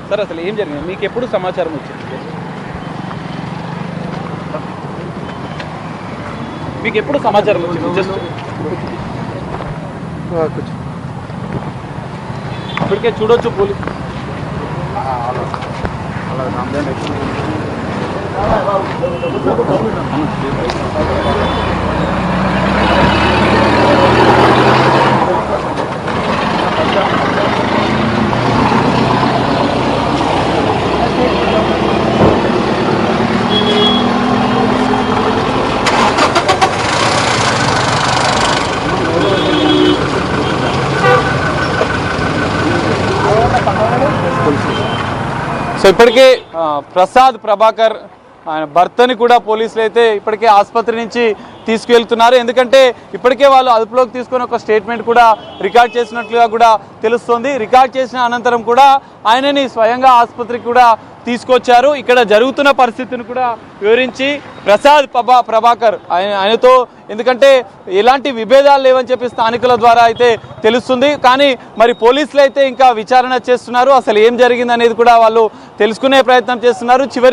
Sir అసలు ఏం జరిగింది, మీకు ఎప్పుడు సమాచారం వచ్చింది? మీకు ఎప్పుడు సమాచారం వచ్చింది? జస్ట్ ఇప్పటికే చూడొచ్చు పోలీసు సో ఇప్పటికే ప్రసాద్ ప్రభాకర్ ఆయన భర్తని కూడా పోలీసులు అయితే ఇప్పటికే ఆసుపత్రి నుంచి తీసుకువెళ్తున్నారు. ఎందుకంటే ఇప్పటికే వాళ్ళు అదుపులోకి తీసుకొని ఒక స్టేట్మెంట్ కూడా రికార్డ్ చేసినట్లుగా కూడా తెలుస్తోంది. రికార్డ్ చేసిన అనంతరం కూడా ఆయనని స్వయంగా ఆసుపత్రికి కూడా తీసుకొచ్చారు. ఇక్కడ జరుగుతున్న పరిస్థితిని కూడా వివరించి ప్రసాద్ ప్రభాకర్ ఆయనతో, ఎందుకంటే ఎలాంటి విభేదాలు లేవని చెప్పి స్థానికుల ద్వారా అయితే తెలుస్తుంది. కానీ మరి పోలీసులు అయితే ఇంకా విచారణ చేస్తున్నారు. అసలు ఏం జరిగింది అనేది కూడా వాళ్ళు తెలుసుకునే ప్రయత్నం చేస్తున్నారు. చివరి